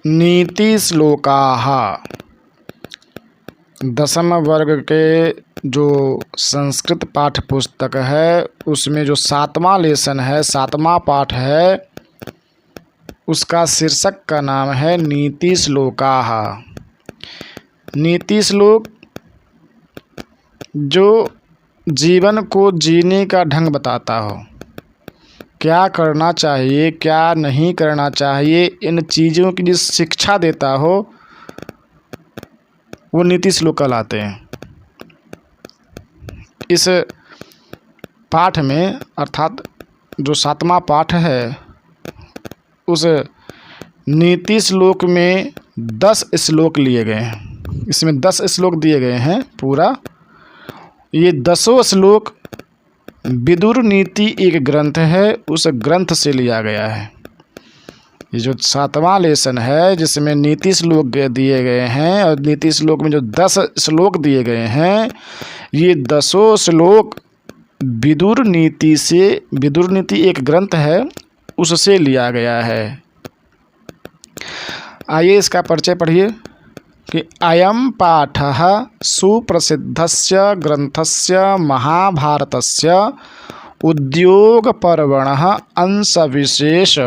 नीति श्लोकाः। 10वीं वर्ग के जो संस्कृत पाठ्य पुस्तक है उसमें जो 7वां लेसन है, 7वां पाठ है, उसका शीर्षक का नाम है नीति श्लोकाः। नीति श्लोक जो जीवन को जीने का ढंग बताता हो, क्या करना चाहिए क्या नहीं करना चाहिए, इन चीज़ों की जो शिक्षा देता हो वो नीति श्लोक कहलाते हैं। इस पाठ में अर्थात जो 7वां पाठ है उस नीति श्लोक में 10 श्लोक लिए गए हैं। इसमें 10 श्लोक दिए गए हैं पूरा। ये 10 श्लोक विदुर नीति एक ग्रंथ है, उस ग्रंथ से लिया गया है। ये जो 7वां लेसन है जिसमें नीति श्लोक दिए गए हैं और नीति श्लोक में जो 10 श्लोक दिए गए हैं, ये 10 श्लोक विदुर नीति से, विदुर नीति एक ग्रंथ है उससे लिया गया है। आइए इसका परिचय पढ़िए कि अयं पाठः सुप्रसिद्धस्य ग्रंथस्य महाभारतस्य उद्योगपर्वणः अंशविशेष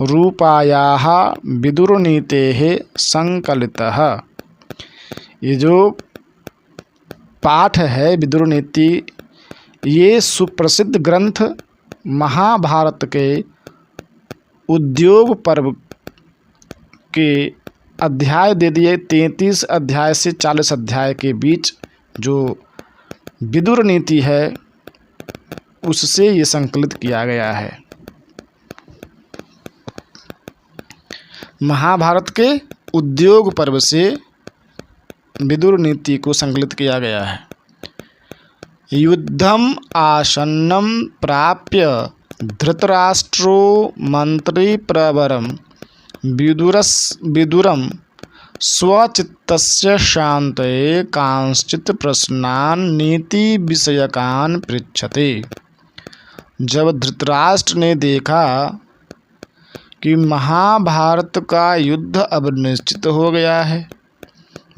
रूपायाः विदुरनीतेः संकलितः। ये जो पाठ है विदुरनीति, ये सुप्रसिद्ध ग्रंथ महाभारत के उद्योग पर्व के अध्याय दे दिए। 33 अध्याय से 40 अध्याय के बीच जो विदुर नीति है उससे ये संकलित किया गया है। महाभारत के उद्योग पर्व से विदुर नीति को संकलित किया गया है। युद्धम आसन्नं प्राप्य धृतराष्ट्रो मंत्री प्रवरम विदुरम स्वचित्तस्य शान्तये कांश्चित् प्रश्नान् नीति विषयकान् पृच्छते। जब धृतराष्ट्र ने देखा कि महाभारत का युद्ध अब निश्चित हो गया है,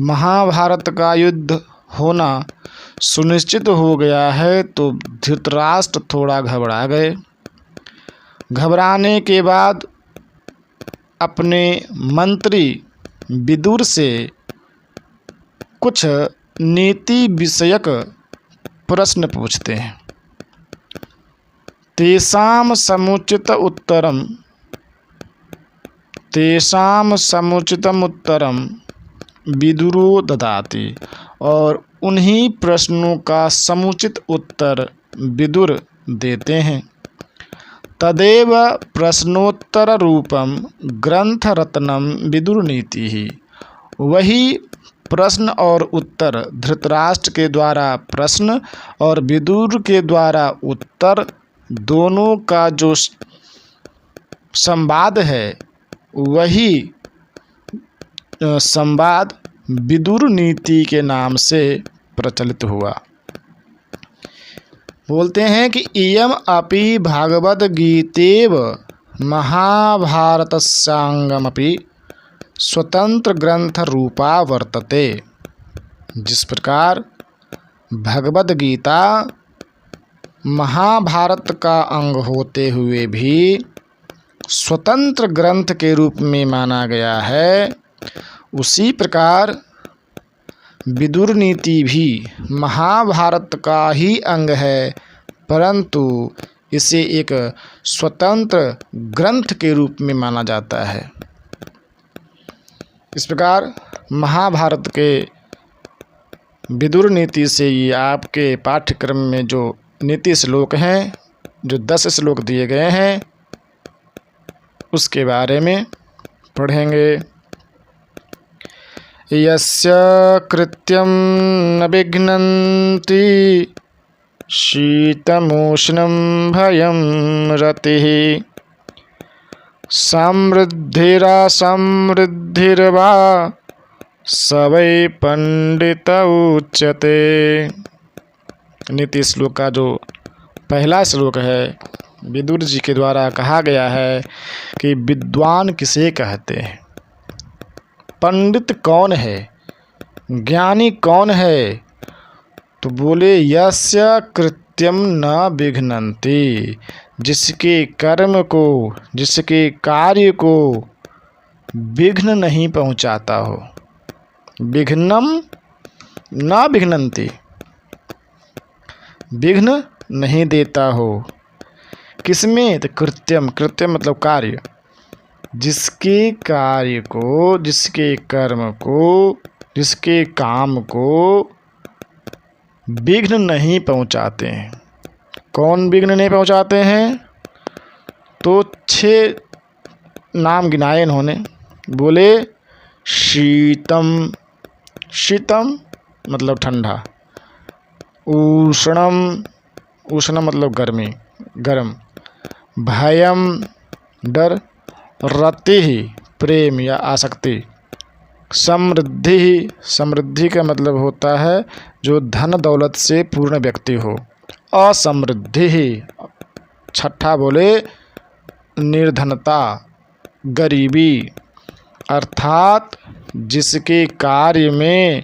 महाभारत का युद्ध होना सुनिश्चित हो गया है, तो धृतराष्ट्र थोड़ा घबरा गए। घबराने के बाद अपने मंत्री विदुर से कुछ नीति विषयक प्रश्न पूछते हैं। तेषां समुचितम उत्तरम विदुरो ददाति, और उन्हीं प्रश्नों का समुचित उत्तर विदुर देते हैं। तदेव प्रश्नोत्तर रूपम ग्रंथ रत्नम विदुर नीति ही। वही प्रश्न और उत्तर, धृतराष्ट्र के द्वारा प्रश्न और विदुर के द्वारा उत्तर, दोनों का जो संवाद है वही संवाद विदुर नीति के नाम से प्रचलित हुआ। बोलते हैं कि इयम अपि भागवत गीतेव महाभारतस्यांगमपि स्वतंत्र ग्रंथ रूपा वर्तते। जिस प्रकार भगवद गीता महाभारत का अंग होते हुए भी स्वतंत्र ग्रंथ के रूप में माना गया है, उसी प्रकार विदुर नीति भी महाभारत का ही अंग है, परंतु इसे एक स्वतंत्र ग्रंथ के रूप में माना जाता है। इस प्रकार महाभारत के विदुर नीति से ये आपके पाठ्यक्रम में जो नीति श्लोक हैं, जो 10 श्लोक दिए गए हैं, उसके बारे में पढ़ेंगे। यस्य कृत्यं न विघ्नन्ति शीतमोष्णं भयं रतिः समृद्धिरसमृद्धिर्वा स वै पंडित उच्यते। नीति श्लोक का जो पहला श्लोक है विदुर जी के द्वारा कहा गया है कि विद्वान किसे कहते हैं। पंडित कौन है, ज्ञानी कौन है? तो बोले यस्य कृत्यम न विघ्नन्ति, जिसके कर्म को, जिसके कार्य को विघ्न नहीं पहुंचाता हो। विघ्नम न विघ्नन्ति, विघ्न नहीं देता हो। किसमें? तो कृत्यम, कृत्यम मतलब कार्य, जिसके कार्य को, जिसके कर्म को, जिसके काम को विघ्न नहीं पहुंचाते हैं। कौन विघ्न नहीं पहुंचाते हैं? तो 6 नाम गिनाए इन्होंने। बोले शीतम, शीतम मतलब ठंडा, उष्णम, उष्ण मतलब गर्मी, गर्म, भयम डर, रति प्रेम या आसक्ति, समृद्धि, समृद्धि का मतलब होता है जो धन दौलत से पूर्ण व्यक्ति हो। असमृद्धि, छठा बोले निर्धनता, गरीबी, अर्थात जिसके कार्य में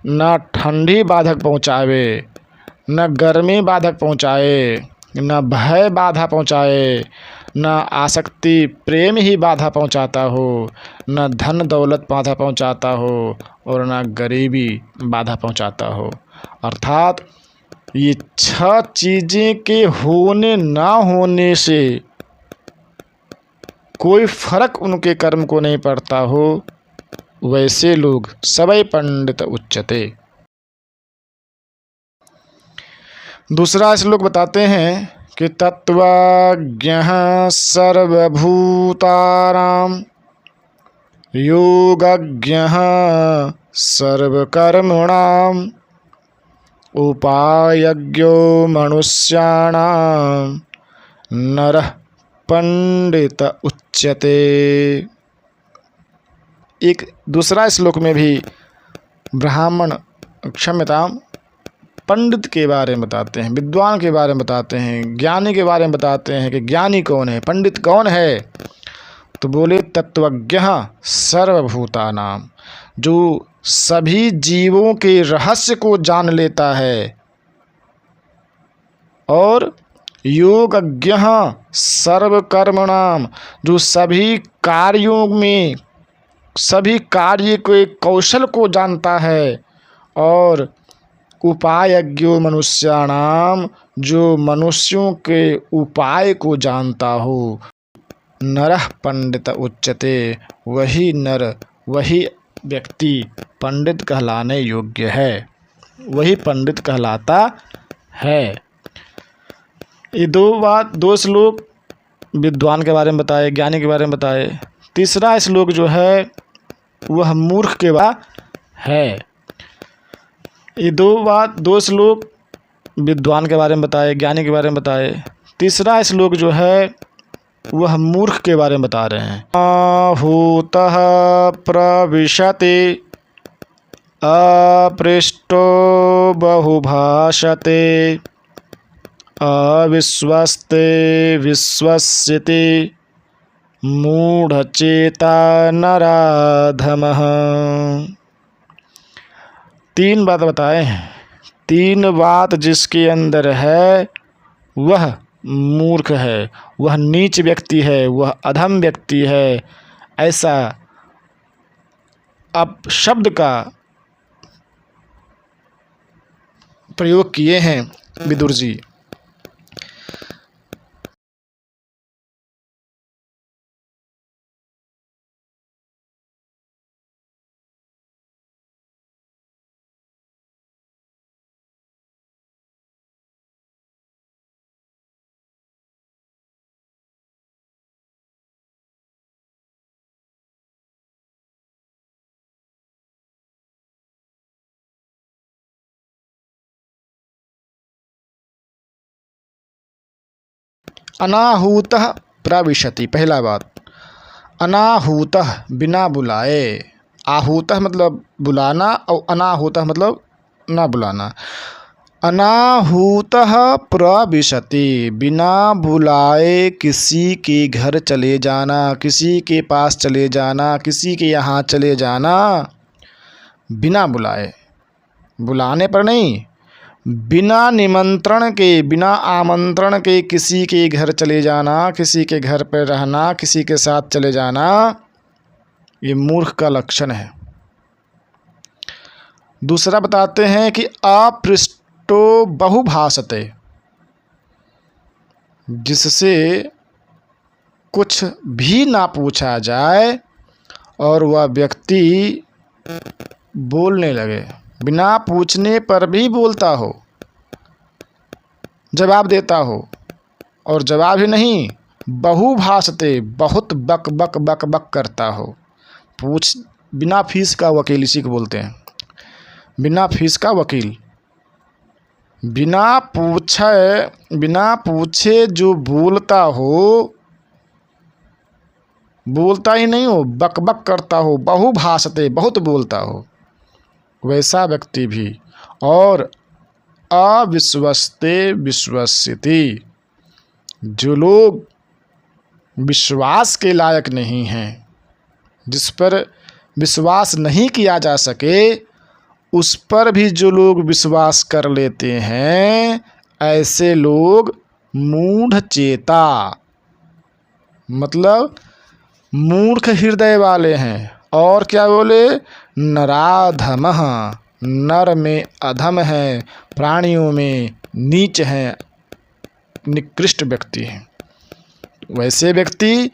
न ठंडी बाधक पहुँचावे, न गर्मी बाधक पहुँचाए, न भय बाधा पहुँचाए, न आसक्ति प्रेम ही बाधा पहुँचाता हो, न धन दौलत बाधा पहुँचाता हो, और न गरीबी बाधा पहुँचाता हो। अर्थात ये 6 चीज़ें के होने ना होने से कोई फर्क उनके कर्म को नहीं पड़ता हो, वैसे लोग सवै पंडित उच्यते। दूसरा श्लोक बताते हैं कि तत्त्वज्ञः सर्वभूतानां योगज्ञः सर्वकर्मणां उपायज्ञो मनुष्याणां नरः पंडित उच्यते। एक दूसरा श्लोक में भी ब्राह्मण, क्षम्यतां, पंडित के बारे में बताते हैं, विद्वान के बारे में बताते हैं, ज्ञानी के बारे में बताते हैं कि ज्ञानी कौन है, पंडित कौन है। तो बोले तत्त्वज्ञः सर्वभूतानां, जो सभी जीवों के रहस्य को जान लेता है, और योगज्ञः सर्वकर्मणां, जो सभी कार्यों में, सभी कार्य के कौशल को जानता है, और उपायज्ञो मनुष्याणाम, जो मनुष्यों के उपाय को जानता हो, नरः पंडित उच्यते, वही नर, वही व्यक्ति पंडित कहलाने योग्य है, वही पंडित कहलाता है। ये दो श्लोक विद्वान के बारे में बताए, ज्ञानी के बारे में बताए। तीसरा श्लोक जो है वह मूर्ख के बारे है। ये दो श्लोक विद्वान के बारे में बताए, ज्ञानी के बारे में बताए। तीसरा श्लोक जो है वह मूर्ख के बारे में बता रहे हैं। आहूतः प्रविशते अपृष्टो बहुभाषते अविश्वस्ते विश्वस्यते मूढ़चेता नराधमः। 3 बात बताए हैं। 3 बात जिसके अंदर है वह मूर्ख है, वह नीच व्यक्ति है, वह अधम व्यक्ति है, ऐसा अब शब्द का प्रयोग किए हैं विदुर जी। अनाहूतः प्रविशति, पहला बात, अनाहूतः बिना बुलाए, आहूतः मतलब बुलाना और अनाहूतः मतलब ना बुलाना। अनाहूतः प्रविशति, बिना बुलाए किसी के घर चले जाना, किसी के पास चले जाना, किसी के यहाँ चले जाना, बिना बुलाए, बुलाने पर नहीं, बिना निमंत्रण के, बिना आमंत्रण के किसी के घर चले जाना, किसी के घर पर रहना, किसी के साथ चले जाना, ये मूर्ख का लक्षण है। दूसरा बताते हैं कि अपृष्टो बहुभाषते, जिससे कुछ भी ना पूछा जाए और वह व्यक्ति बोलने लगे, बिना पूछने पर भी बोलता हो, जवाब देता हो, और जवाब ही नहीं, बहुभाषते, बहुत बक बक बक बक करता हो। बिना फीस का वकील इसी को बोलते हैं, बिना फीस का वकील। बिना पूछे जो बोलता हो, बोलता ही नहीं हो, बक बक करता हो, बहुभाषते, बहुत बोलता हो, वैसा व्यक्ति भी। और अविश्वस्ते विश्वस्यति, जो लोग विश्वास के लायक नहीं हैं, जिस पर विश्वास नहीं किया जा सके, उस पर भी जो लोग विश्वास कर लेते हैं, ऐसे लोग मूढ़ चेता, मतलब मूर्ख हृदय वाले हैं। और क्या बोले, नराधमः, नर में अधम है, प्राणियों में नीच हैं, निकृष्ट व्यक्ति हैं। वैसे व्यक्ति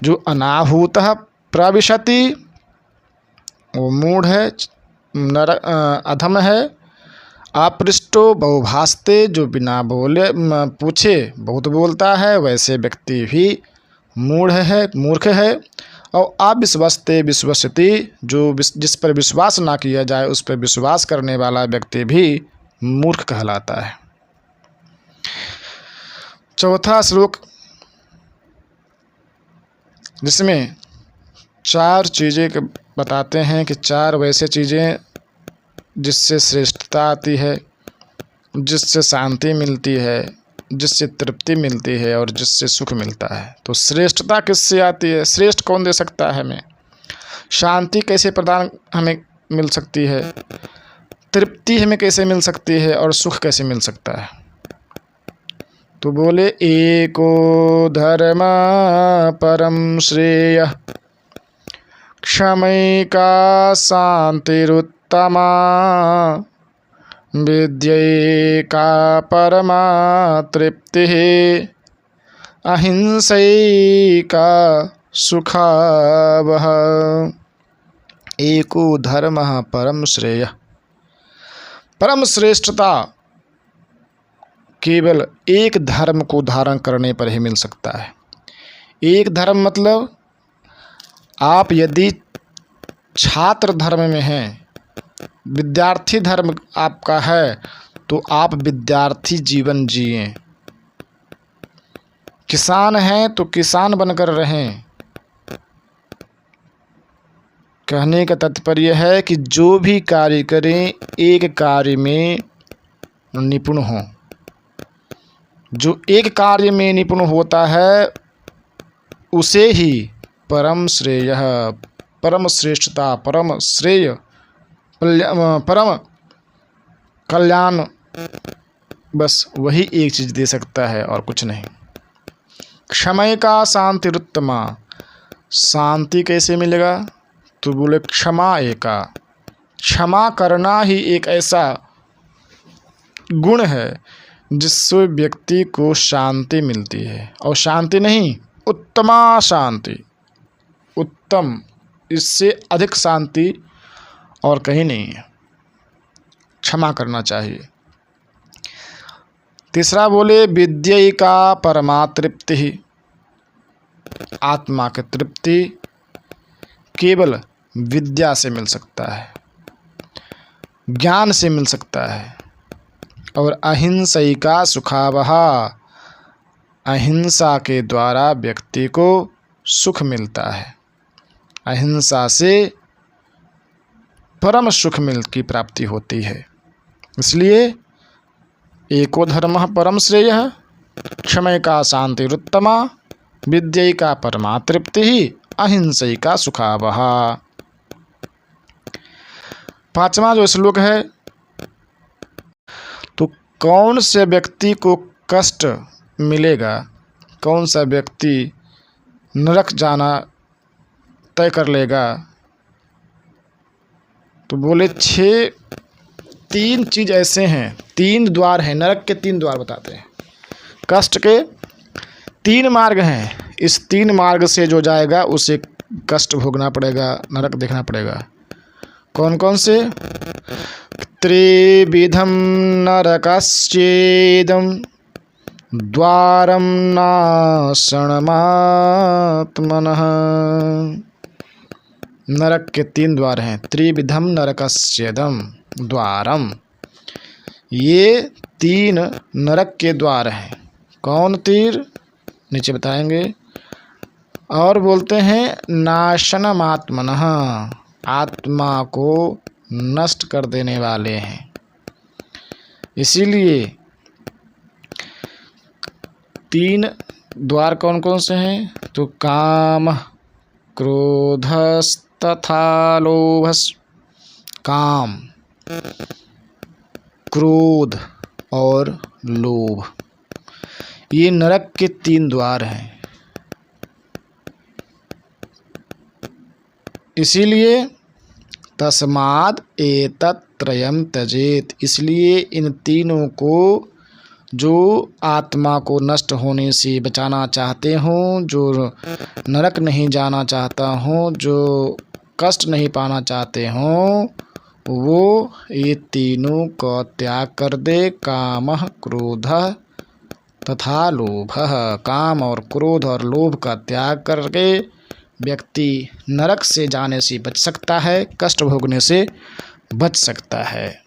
जो अनाहूतः प्रविशति, वो मूढ़ है, नर अधम है। अपृष्टो बहुभाषते, जो बिना बोले पूछे बहुत बोलता है, वैसे व्यक्ति भी मूढ़ है, मूर्ख है। और अविश्वस्ते विश्वस्यति, जो जिस पर विश्वास ना किया जाए उस पर विश्वास करने वाला व्यक्ति भी मूर्ख कहलाता है। चौथा श्लोक, जिसमें 4 चीज़ें बताते हैं कि 4 वैसे चीज़ें जिससे श्रेष्ठता आती है, जिससे शांति मिलती है, जिससे तृप्ति मिलती है और जिससे सुख मिलता है। तो श्रेष्ठता किससे आती है? श्रेष्ठ कौन दे सकता है हमें? शांति कैसे प्रदान हमें मिल सकती है? तृप्ति हमें कैसे मिल सकती है? और सुख कैसे मिल सकता है? तो बोले, एको धर्म परम श्रेय, क्षमैका शांतिरुत्तमा, विद्यैका परमा तृप्तिः, अहिंसैका सुखावह। एको धर्मः परम श्रेय, परम श्रेष्ठता केवल एक धर्म को धारण करने पर ही मिल सकता है। एक धर्म मतलब आप यदि छात्र धर्म में हैं, विद्यार्थी धर्म आपका है, तो आप विद्यार्थी जीवन जिएं। किसान हैं तो किसान बनकर रहें। कहने का तात्पर्य है कि जो भी कार्य करें, एक कार्य में निपुण हों। जो एक कार्य में निपुण होता है उसे ही परम श्रेय, परम श्रेष्ठता, परम श्रेय, परम कल्याण, बस वही एक चीज़ दे सकता है और कुछ नहीं। क्षमैका शांतिरुत्तमा, शांति कैसे मिलेगा? तो बोले क्षमा एका, क्षमा करना ही एक ऐसा गुण है जिससे व्यक्ति को शांति मिलती है। और शांति नहीं, उत्तमा शांति, उत्तम, इससे अधिक शांति और कहीं नहीं है। क्षमा करना चाहिए। तीसरा बोले, विद्यैका परमा तृप्ति, आत्मा की तृप्ति केवल विद्या से मिल सकता है, ज्ञान से मिल सकता है। और अहिंसैका सुखावहा, अहिंसा के द्वारा व्यक्ति को सुख मिलता है। अहिंसा से परम सुख की प्राप्ति होती है। इसलिए एको धर्मः परम श्रेयः, क्षमैका शान्तिरुत्तमा, विद्यैका परमा तृप्तिः, अहिंसैका सुखावहा। 5वां जो श्लोक है, तो कौन से व्यक्ति को कष्ट मिलेगा, कौन सा व्यक्ति नरक जाना तय कर लेगा, तो बोले 3 चीज़ ऐसे हैं, 3 द्वार हैं, नरक के 3 द्वार बताते हैं। कष्ट के 3 मार्ग हैं, इस 3 मार्ग से जो जाएगा उसे कष्ट भोगना पड़ेगा, नरक देखना पड़ेगा। कौन कौन से? त्रिविधम नरकस्येदं द्वारम नाशनमात्मनः। नरक के 3 द्वार हैं। त्रिविधम नरकस्येदं द्वारम, ये 3 नरक के द्वार हैं। कौन 3? नीचे बताएंगे। और बोलते हैं नाशनमात्मनः, आत्मा को नष्ट कर देने वाले हैं। इसीलिए 3 द्वार कौन कौन से हैं? तो काम, क्रोधस्तथा लोभस्। काम, क्रोध और लोभ, ये नरक के 3 द्वार हैं। इसीलिए तस्माद् एतत्त्रयं त्यजेत, इसलिए इन तीनों को, जो आत्मा को नष्ट होने से बचाना चाहते हों, जो नरक नहीं जाना चाहता हो, जो कष्ट नहीं पाना चाहते हों, वो ये तीनों का त्याग कर दे। कामः क्रोधः तथा लोभः, काम और क्रोध और लोभ का त्याग करके व्यक्ति नरक से जाने से बच सकता है, कष्ट भोगने से बच सकता है।